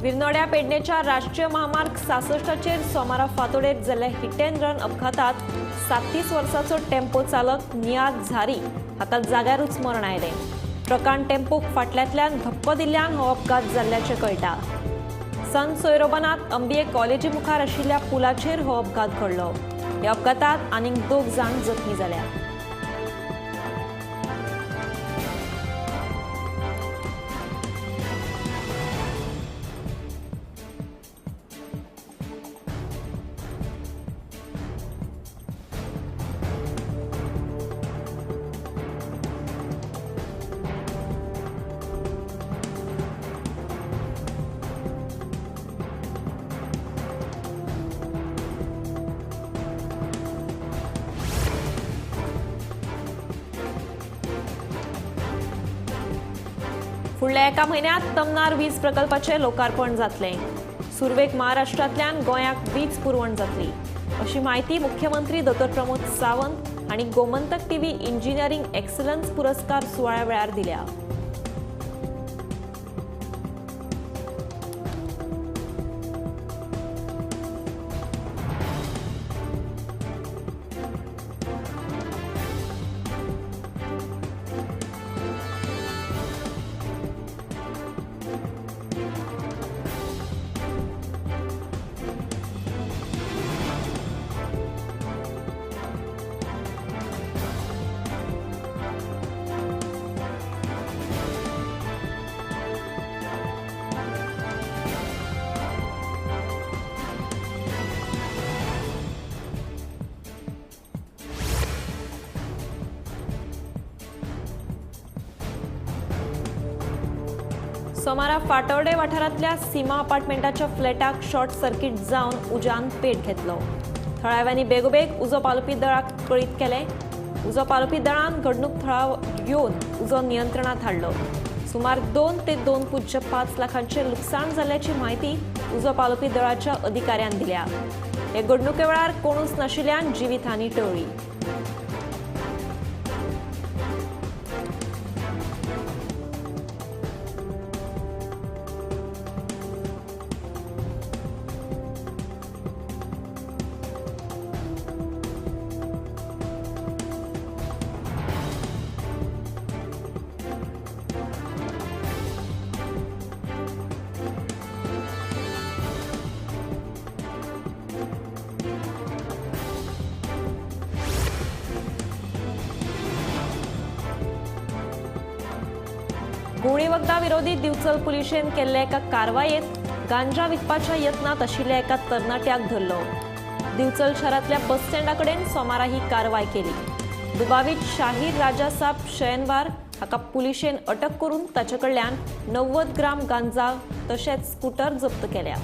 विरनोड्या पेडणेच्या राष्ट्रीय महामार्ग 66 सोमारा फातोडेर जाल्ल्या हिट अँड रन अपघातात 37 वर्साचो टेम्पो चालक नियाज झारी हाका जाग्यारूच मरण आयलें। ट्रकान टेम्पोक फाटल्यांतल्यान धक्को दिल्ल्यान हो अपघात जाल्ल्याचें कळटा। संत सोयरोबानात MBA कॉलेजी मुखार आशिल्ल्या पुलाचेर हो अपघात घडलो। ह्या अपघातात आनीक 2 जाण जखमी जाल्यात। फुडल्या एका म्हयन्यात तमनार वीज प्रकल्पाचे लोकार्पण जातले। सुरवेक महाराष्ट्रांतल्यान गोंयाक वीज पुरवण जातली अशी माहिती मुख्यमंत्री डॉ. प्रमोद सावंत हांणी गोमंतक टीव्ही इंजिनियरिंग एक्सलन्स पुरस्कार सुवाळ्या वेळार दिल्या। सोमारा फातोर्डे वाठारांतल्या सीमा अपार्टमेंटाच्या फ्लॅटाक शॉर्ट सर्किट जावन उज्यान पेट घेतलो। थळाव्यांनी बेगोबेग उजो पालोवपी दळाक कळीत केले। उजो पालोवपी दळान घडणूक थळाव घेवन उजो नियंत्रणात हाडलो। सुमार 2 ते 2.5 लाखांचे लुकसाण जाल्ल्याची माहिती उजो पालोवपी दळाच्या अधिकाऱ्यान दिल्या। हे घडणुके वेळार कोणूच नाशिल्ल्यान जिवीतहानी टळ्ळी। गुणी वखदा विरोधी दिवचल पुलिशेन केल्ले एका कारवायेत गांजा विकपाच्या यत्नात आशिल्ल्या एका तरणाट्याक धरलो। दिवचल शारांतल्या बस स्टँडा कडेन सोमारा ही कारवाय केली। दुबावीत शाहीर राजा साब शयनवार हाका पुलिशेन अटक करून ताचे कडल्यान 90 ग्राम गांजा तशेंच स्कूटर जप्त केल्या।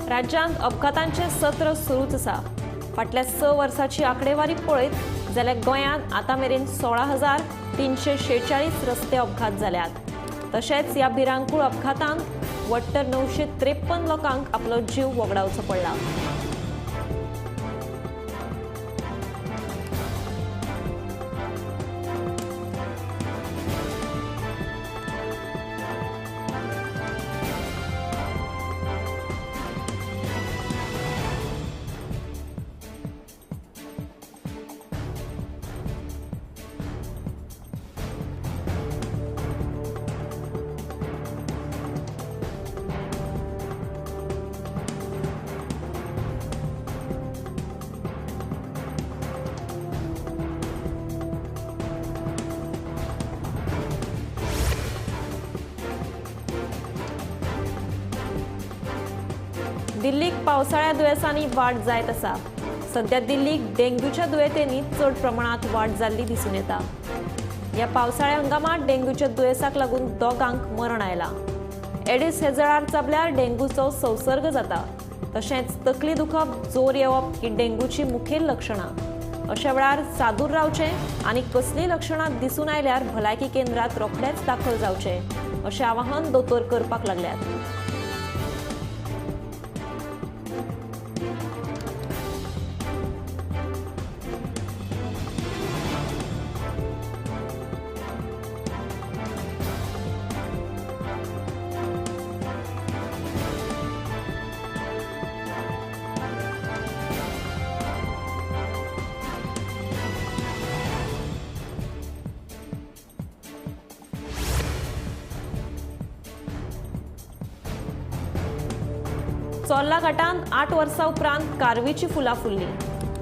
राज्यांत अपघातांचे सत्र सुरूच आसा। फाटल्या 6 वर्सांची आंकडेवारी पळयत जाल्यार गोंयांत आतां मेरेन 16,346 रस्ते अपघात जाल्यात। तशेंच ह्या भिरांकूळ अपघातांत वट्टर 953 लोकांक आपलो जीव वगडावचो पडला। दिल्लीक पावसाळ्या दुयेंसांनी वाड जायत आसा। सध्या दिल्लीक डेंग्यूच्या दुयेंतींनी चड प्रमाणात वाड जाल्ली दिसून येता। ह्या पावसाळ्या हंगामात डेंग्यूच्या दुयेंसाक लागून दोगांक मरण आयला। एडिस हे जळार चाबल्यार डेंग्यूचो संसर्ग जाता। तशेंच तकली दुखप, जोर येवप ही डेंग्यूची मुखेल लक्षणां। अशा वेळार सादूर रावचें आनी कसलीय लक्षणां दिसून आयल्यार भलायकी केंद्रात रोखडेच दाखल जावचें अशें आवाहन दोतोर करपाक लागल्यात। चोर्ला घाटांत 8 वर्सां उपरांत कारवीची फुलां फुल्ली।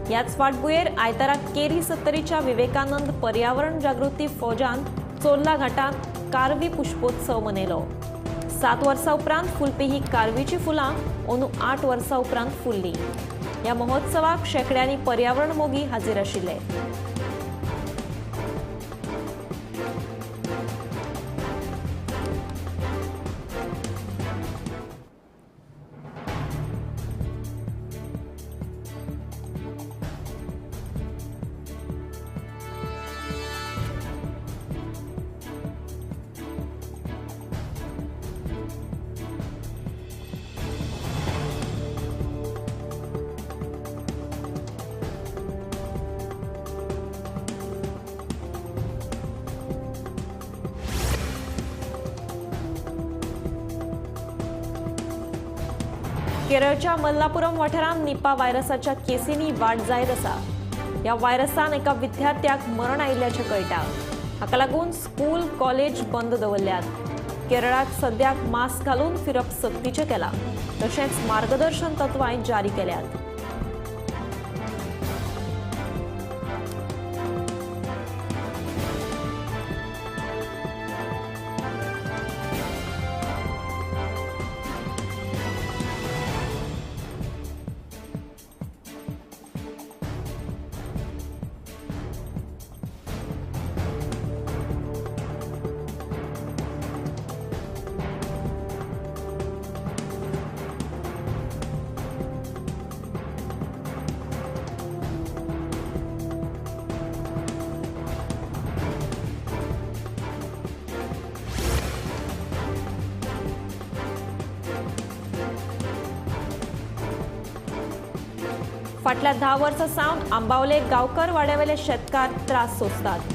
ह्याच फाटभुंयेर आयतारा केरी 70च्या विवेकानंद पर्यावरण जागृती फौजान चोर्ला घाटांत कारवी पुष्पोत्सव मनयलो। 7 वर्सां उपरांत फुलपी ही कारवीची फुलां अंदू 8 वर्सां उपरांत फुल्ली। ह्या महोत्सवाक शेकड्यांनी पर्यावरण मोगी हाजीर आशिल्ले। केरळच्या मल्लापुरम वाठारांत निपा व्हायरसाच्या केसींनी वाड जायत आसा। ह्या व्हायरसान एका विद्यार्थ्याक मरण आयिल्ल्याचें कळटा। हाका लागून स्कूल कॉलेज बंद दवरल्यात। केरळात सद्याक मास्क घालून फिरप सक्तीचें केलां। तशेंच मार्गदर्शन तत्वांय जारी केल्यात। फाटल्या 10 वर्सां सावन आंबावले गांवकर वाड्यावेले शेतकार त्रास सोंसतात।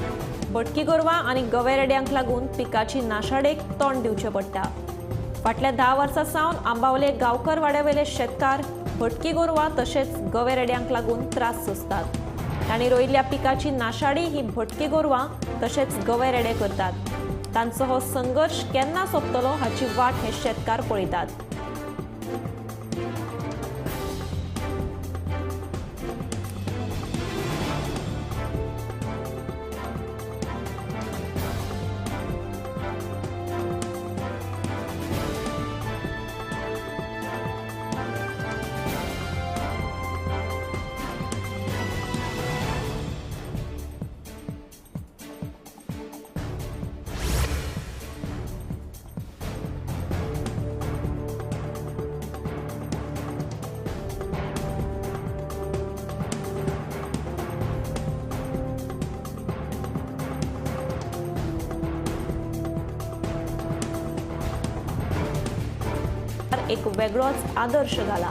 भटकी गोरवां आनी गवे रेड्यांक लागून पिकाची नाशाडेक तोंड दिवचें पडटा। फाटल्या 10 वर्सां सावन आंबावले गांवकर वाड्यावेले शेतकार भटकी गोरवां तशेंच गवे रेड्यांक लागून त्रास सोंसतात। तांणी रोयिल्ल्या पिकाची नाशाडी ही भटकी गोरवां तशेंच गवे रेडे करतात। तांचो हो संघर्श केन्ना सोंपतलो हाची वाट हे शेतकार पळयतात। एक वेगळोच आदर्श घाला।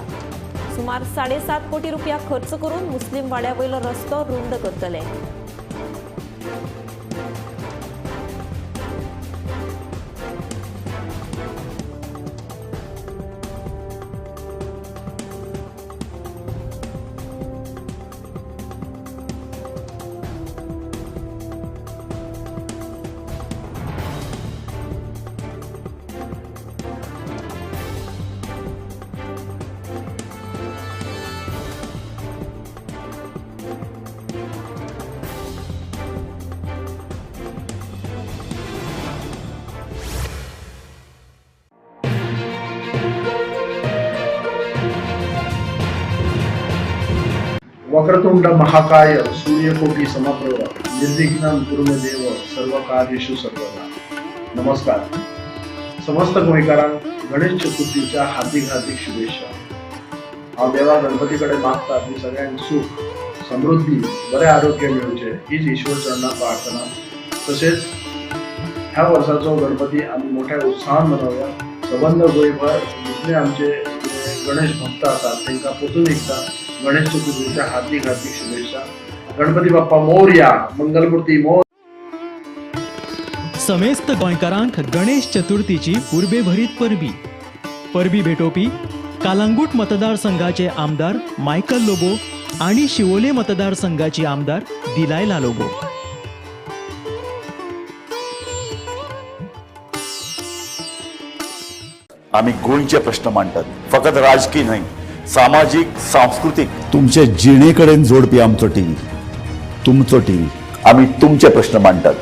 सुमार 7.5 कोटी रुपया खर्च करून मुस्लिम वाड्यावयलो रस्तो रुंद करतले। वक्रतुंड महाकाय सूर्यकोटी समप्रभ निर्विघ्नं कुरु मे देव सर्व कार्येषु सर्वदा. नमस्कार. समस्त गोंयकारांक गणेश चतुर्थीच्या हार्दिक शुभेच्छा. हांव देवा गणपतीकडे मागता की सगळ्यांक सुख समृद्धी बरे आरोग्य मेळचे हीच ईश्वर चरणां प्रार्थना. तसेच ह्या वर्षाचो गणपती आम्ही मोठ्या उत्साहान मनवूया. सबंध गोंयभर जितले आमचे गणेश भक्त आसात तांकां परतून एकदा गणेश चतुर्थीच्या हार्दिक शुभेच्छा. गणपती बाप्पा मोरया. मंगलमूर्ती मोर. समेस्त गोंयकारांक गणेश चतुर्थीची उर्बेभरीत परबी भेटोवपी कालांगूट मतदारसंघाचे आमदार मायकल लोबो आणि शिवोले मतदारसंघाची आमदार दिलायला लोबो. आम्ही गोंयचे प्रश्न मांडतात, फकत राजकीय नाही, सामाजिक सांस्कृतिक. तुमचे जिणेकडेन जोडपी आमचो टीव्ही, तुमचो टीव्ही. आम्ही तुमचे प्रश्न मांडतात.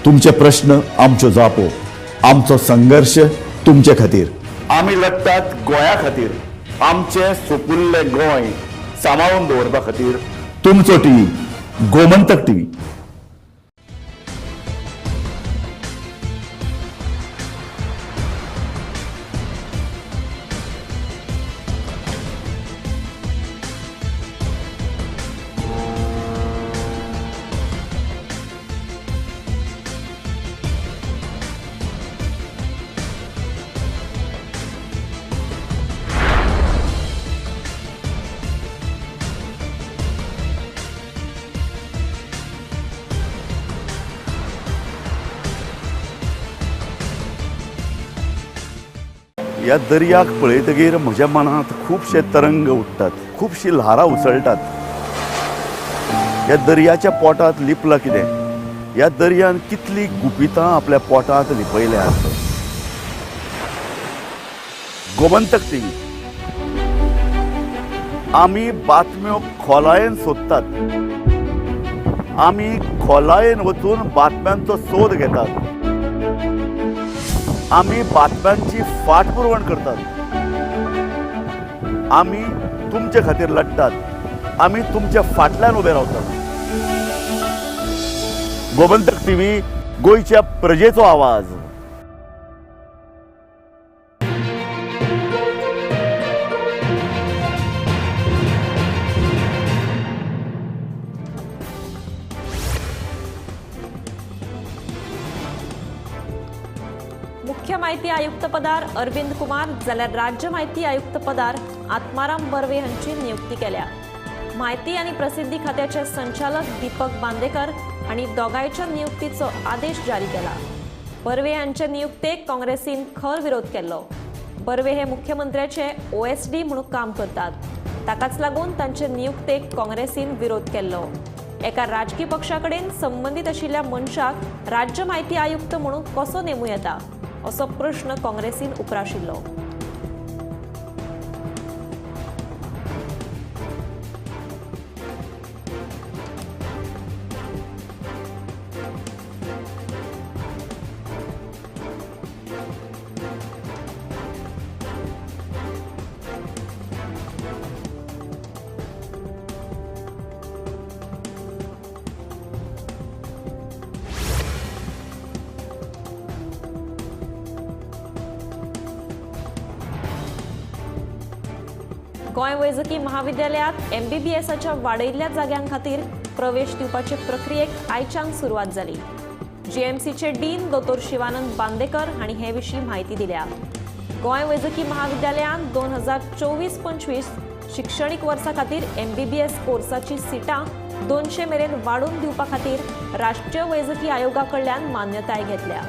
तुमचे प्रश्न आमच्यो जापो, आमचो संघर्ष तुमचे खातीर. आम्ही लढतात गोंया खातीर, आमचे सोपुल्ले गोंय सांबाळून दवरपा खातीर. तुमचो टीव्ही, गोमंतक टीव्ही. ह्या दर्याक पळयतकीर म्हज्या मनांत खुबशे तरंग उठतात, खुबशी ल्हारां उसळटात. ह्या दर्याच्या पोटांत लिपलां कितें? ह्या दर्यान कितली गुपितां आपल्या पोटांत लिपयल्यात. गोमंतक टीव्ही. आमी बातम्यो खोलायेन सोदतात, आमी खोलायेन वचून बातम्यांचो सोद घेतात, आम्ही बातम्यांची फाटपुरवण करतात, आम्ही तुमचे खातीर लढतात, आम्ही तुमच्या फाटल्यान उबे रावतात. गोमंतक टीव्ही, गोंयच्या प्रजेचो आवाज. मुख्य माहिती आयुक्त पदार अरविंद कुमार जाल्यार राज्य माहिती आयुक्त पदार आत्माराम बर्वे हांची नियुक्ती केल्या. माहिती आणि प्रसिद्धी खात्याचे संचालक दीपक बांदेकर हांणी दोगांयच्या नियुक्तीचो आदेश जारी केला. बर्वे हांचे नियुक्तेक काँग्रेसीन खर विरोध केल्लो. बर्वे हे मुख्यमंत्र्याचे OSD म्हणून काम करतात. ताकाच लागून तांचे नियुक्तेक काँग्रेसीन विरोध केल्लो. एका राजकीय पक्षाकडेन संबंधित आशिल्ल्या मनशाक राज्य माहिती आयुक्त म्हणून कसो नेमूं येता असो प्रश्न काँग्रेसीन उप्राशिल्लो. गोंय वैजकी महाविद्यालयात MBBSच्या वाडयल्ल्या जाग्यां खातीर प्रवेश दिवपाचे प्रक्रियेक आयच्यान सुरवात जाली. GMCचे डीन दोतोर शिवानंद बांदेकर हांणी हे विशीं म्हायती दिल्या. गोंय वैजकी महाविद्यालयात 2024-25 शिक्षणीक वर्सा खातीर MBBS कोर्साची सिटां 200 मेरेन वाडून दिवपा खातीर राष्ट्रीय वैजकी आयोगा कडल्यान मान्यताय घेतल्या.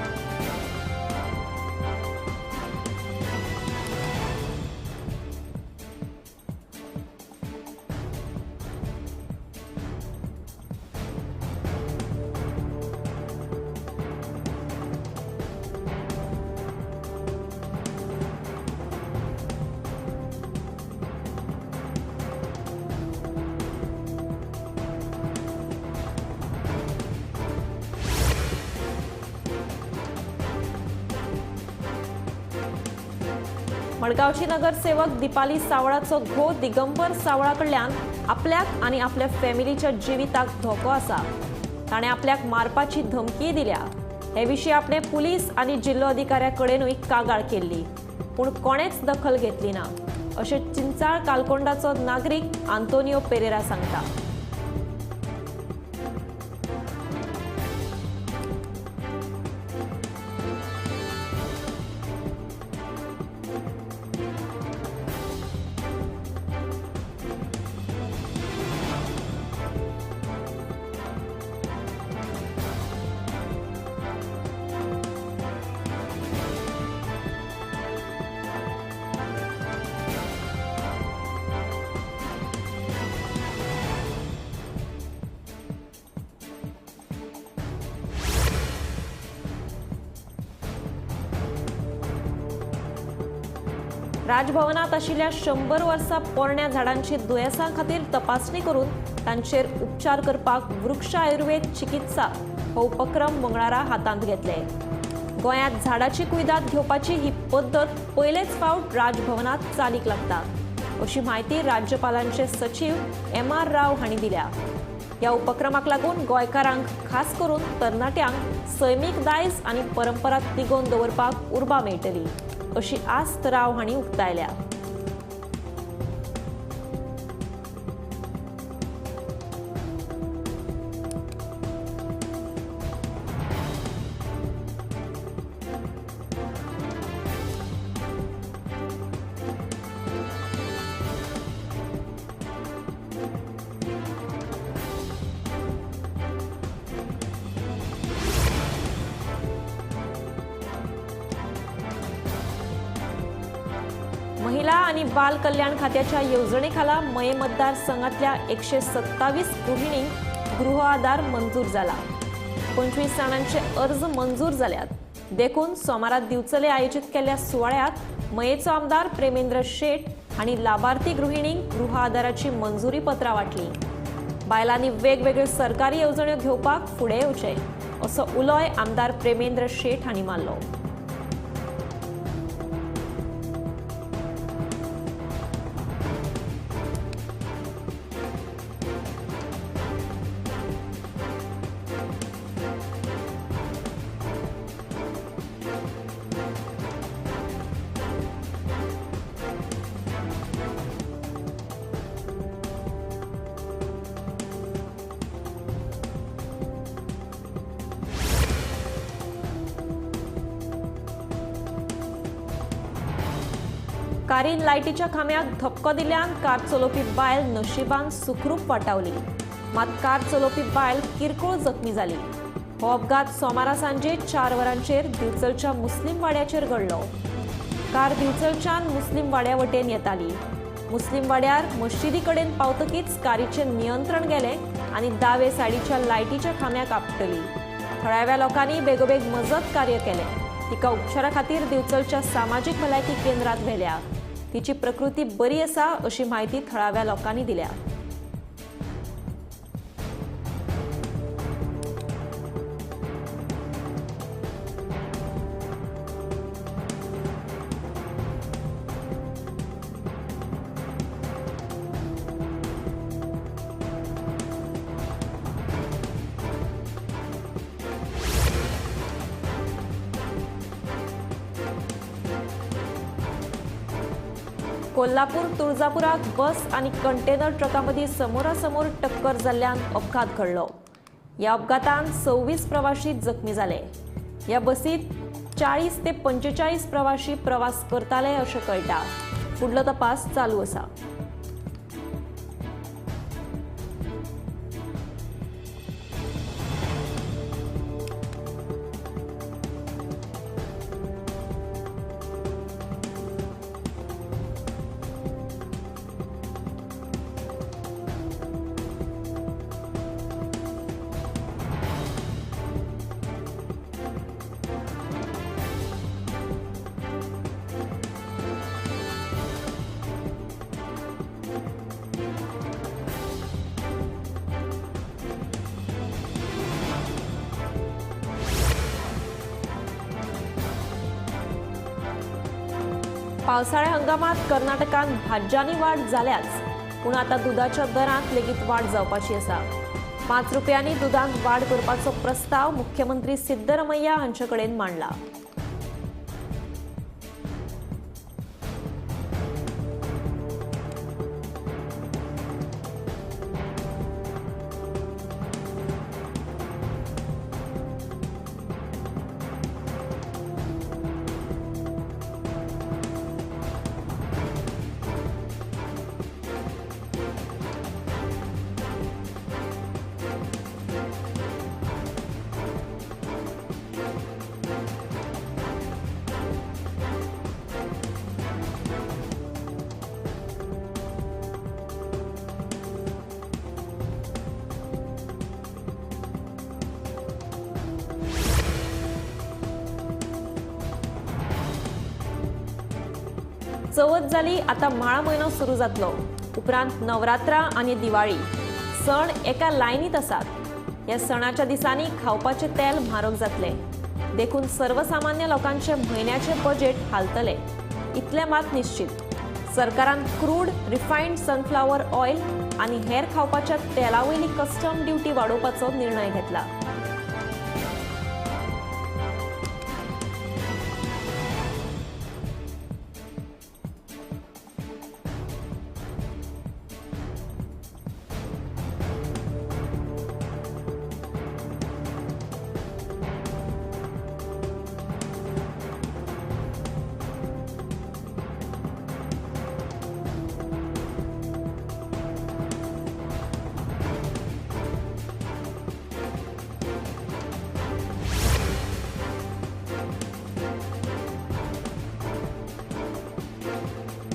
मडगावची नगरसेवक दीपाली सावळाचो घो दिगंबर सावळा कडल्यान आपल्याक आनी आपल्या फॅमिलीच्या जिविताक धोको आसा. ताणें आपल्याक मारपाची धमकी दिल्या. हे विशीं आपणे पुलीस आनी जिल्लो अधिकाऱ्या कडेनूय कागाळ केल्ली, पूण कोणेच दखल घेतली ना अशें चिंचाळ कालकोंडाचो नागरीक आंतोनियो पेरेरा सांगता. राजभवनात आशिल्ल्या 100 वर्सां पोरण्या झाडांची दुयेंसां खातीर तपासणी करून तांचेर उपचार करपाक वृक्ष आयुर्वेद चिकित्सा हो उपक्रम मंगळारा हातांत घेतले. गोंयांत झाडाची कुयदाद घेवपाची ही पद्दत पयलेच फावट राजभवनात चालीक लागता अशी माहिती राज्यपालांचे सचिव MR राव हांणी दिल्या. ह्या उपक्रमाक लागून गोंयकारांक खास करून तरणाट्यांक सैमीक दायज आनी परंपरा तिगोवन दवरपाक उर्बा मेळटली अशी आस्त राव हांणी उक्तायल्या. महिला आणि बाल कल्याण खात्याच्या येवजणेखाला मये मतदारसंघातल्या 127 गृहिणींक गृह आधार मंजूर जाला. 25 जाणांचे अर्ज मंजूर जाल्यात. देखून सोमारा दिवचले आयोजित केल्ल्या सुवाळ्यात मयेचो आमदार प्रेमेंद्र शेट हांणी लाभार्थी गृहिणींक गृह आधाराची मंजुरी पत्रां वाटली. बायलांनी वेगवेगळ्यो सरकारी येवजण्यो घेवपाक फुडें येवचे असो उलोय आमदार प्रेमेंद्र शेट हांणी मारलो. कारीन लायटीच्या खांब्याक धपको दिल्ल्यान कार चलोवपी बायल नशिबान सुखरूप वाटावली. मात कार चलोवपी बायल किरकोळ जखमी जाली. हो अपघात सोमारा सांजे 4 वरांचेर दिवचलच्या मुस्लिम वाड्याचेर घडलो. कार दिवचलच्यान मुस्लिम वाड्या वटेन येताली. मुस्लिम वाड्यार मशिदी कडेन पावतकीच कारीचें नियंत्रण गेलें आनी दावे सायडीच्या लायटीच्या खांब्याक आपटली. थळाव्या लोकांनी बेगोबेग मजत कार्य केलें. तिका उपचारा खातीर दिवचलच्या सामाजीक भलायकी केंद्रात व्हेल्या. तिची प्रकृती बरी आसा अशी माहिती थळाव्या लोकांनी दिल्या. कोल्हापूर तुळजापुरात बस आणि कंटेनर ट्रकामदी समोरासमोर टक्कर जाल्ल्यान अपघात घडलो. या अपघातांत 26 प्रवासी जखमी जाले. या बसीत 40 ते 45 प्रवासी प्रवास करताले अशें कळटा. फुडलो तपास चालू आसा. पावसाळ्या हंगामात कर्नाटकात भाज्यांनी वाढ जाल्याच पूण आता दुधाच्या दरांत लेगीत वाढ जावपाची आसा। 5 रुपयांनी दुधांत वाढ करपाचो प्रस्ताव मुख्यमंत्री सिद्धरामय्या हांचे कडेन मांडला। चवथ जाली, आता म्हाळा म्हयनो सुरू जातलो। उपरांत नवरात्रां आनी दिवाळी सण एका लायनीत आसात। ह्या सणाच्या दिसांनी खावपाचे तेल म्हारग जातले, देखून सर्वसामान्य लोकांचे म्हयन्याचे बजेट हालतले इतले मात निश्चित। सरकारान क्रूड, रिफायंड सनफ्लावर ऑयल आनी हेर खावपाच्या तेलावयली कस्टम ड्युटी वाडोवपाचो निर्णय घेतला।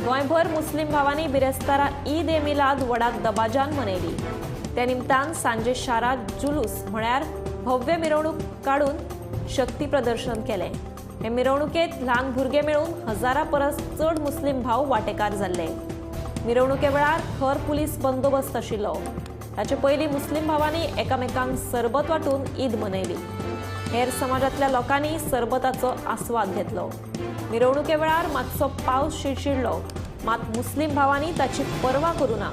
गोंयभर मुस्लिम भावांनी बिरेस्तारा ईद ए मिलाद व्हडा दबाज्यान मनयली। त्या निमतान सांजे शारात जुलूस म्हळ्यार भव्य मिरवणूक काडून शक्ती प्रदर्शन केले। हे मिरवणुकेत ल्हान भुरगे मेळून 1000 परस चड मुस्लिम भाव वांटेकार जाल्ले। मिरवणुके वेळार खर पुलीस बंदोबस्त आशिल्लो। ताचे पयलीं मुस्लिम भावांनी एकामेकांक सरबत वांटून ईद मनयली। हेर समाजातल्या लोकांनी सरबताचो आस्वाद घेतलो। मिरवणुके वेळार मातसो पावस शिडशिडलो, मात मुस्लिम भावांनी ताची पर्वा करूं ना।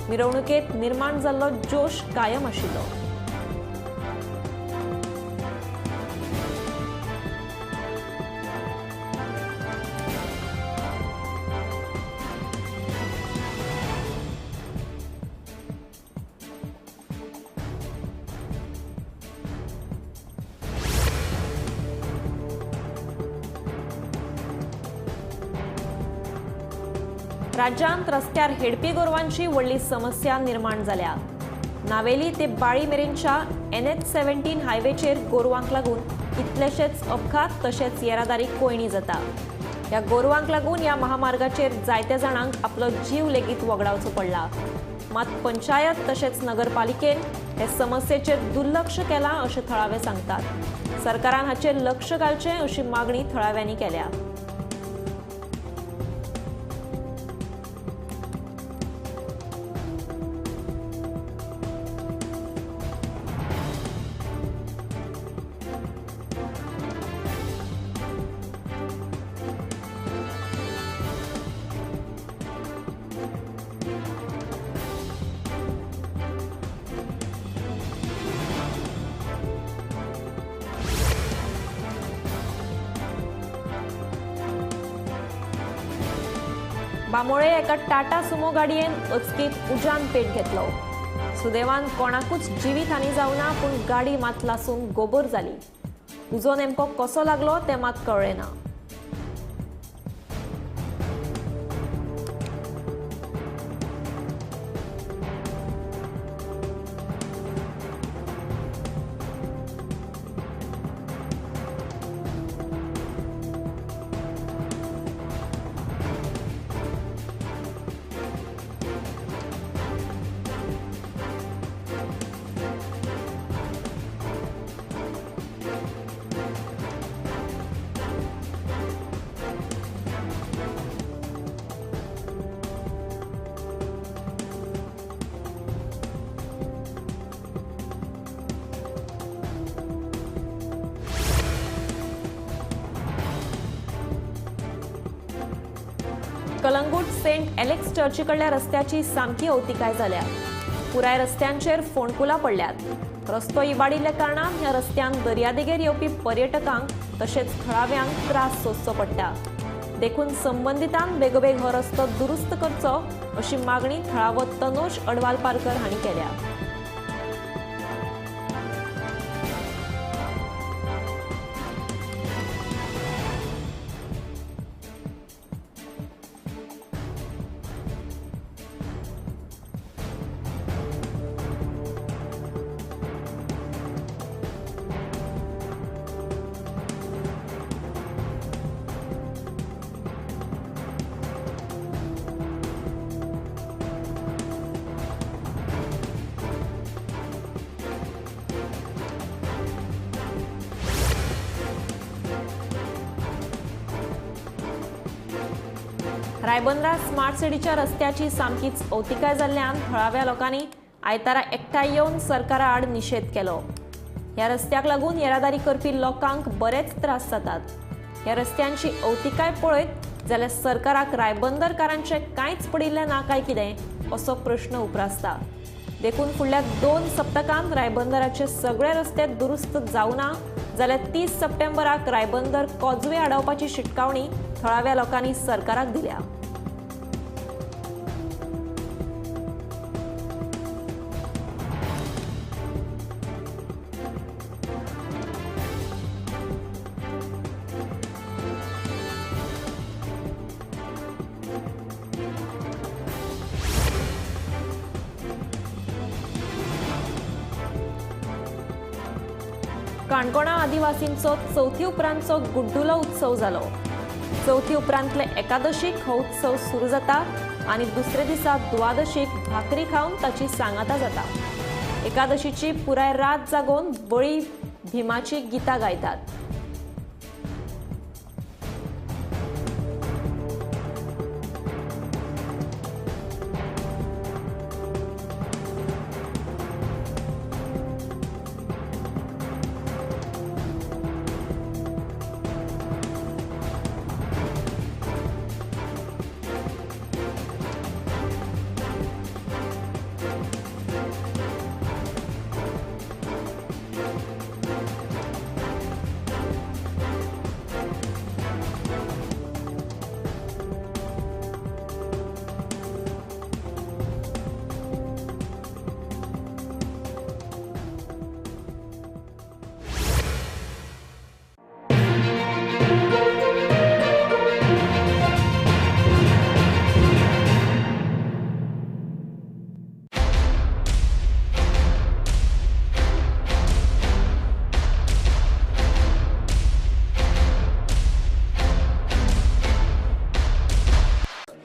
मिरवणुकेत निर्माण जाल्लो जोश कायम आशिल्लो। राज्यांत रस्त्यार हेडपी गोरवांची व्हडली समस्या निर्माण जाल्या। नावेली ते बाळी मेरेनच्या NH-17 हायवेचेर गोरवांक लागून कितलेशेच अपघात तशेंच येरादारी कोयणी जाता। ह्या गोरवांक लागून ह्या महामार्गाचेर जायत्या जाणांक आपलो जीव लेगीत वगडावचो पडला। मात पंचायत तशेंच नगरपालिकेन हे समस्येचेर दुर्लक्ष केलां अशें थळावे सांगतात। सरकारान हाचेर लक्ष घालचें अशी मागणी थळाव्यांनी केल्या। बांबोळे एका टाटा सुमो गाडयेन अचकीत उजान पेट घेतलो। सुदैवान कोणाकूच जिवीत हानी जावना, पूण गाडी मात लासून गोबोर जाली। उजो नेमको कसो लागलो तें मात कळ्ळें ना। सेंट एलेक्स चर्ची कडल्या रस्त्याची सामकी अवतिकाय जाल्या. पुराय रस्त्यांचेर फोंडकुलां पडल्यात. रस्तो इबाडिल्ल्या कारणान ह्या रस्त्यान दर्यादेगेर येवपी पर्यटकांक तशेंच थळाव्यांक त्रास सोंसचो पडटा. देखून संबंधितान बेगोबेग हो रस्तो दुरुस्त करचो अशी मागणी थळावो तनोज अडवालपारकर हांणी केल्या. रायबंदरा स्मार्ट सिटीच्या रस्त्याची सामकीच अवतिकाय जाल्ल्यान थळाव्या लोकांनी आयतारा एकठांय येवन सरकारा आड निशेध केलो. ह्या रस्त्याक लागून येरादारी करपी लोकांक बरेच त्रास जातात. ह्या रस्त्यांची अवतिकाय पळयत जाल्यार सरकाराक रायबंदरकारांचे कांयच पडिल्लें ना काय कितें असो प्रश्न उप्रासता. देखून फुडल्या 2 सप्तकांत रायबंदराचे सगळे रस्ते दुरुस्त जावना जाल्यार 30 सप्टेंबराक रायबंदर कॉजवे आडावपाची शिटकावणी थळाव्या लोकांनी सरकाराक दिल्या. काणकोणा आदिवासींचो चवथी उपरांतचो गुड्डुलो उत्सव जालो. चवथी उपरांतले एकादशीक हो उत्सव सुरू जाता आनी दुसरे दिसा द्वादशीक भाकरी खावन ताची सांगाता जाता. एकादशीची पुराय रात जागोवन बळी भिमाची गितां गायतात.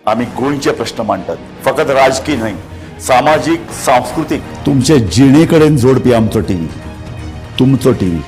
आम्ही गोंयचे प्रश्न मांडटात. फकत राजकीय न्हय, सामाजीक सांस्कृतिक. तुमचे जिणेकडेन जोडपी आमचो टीव्ही, तुमचो टीव्ही.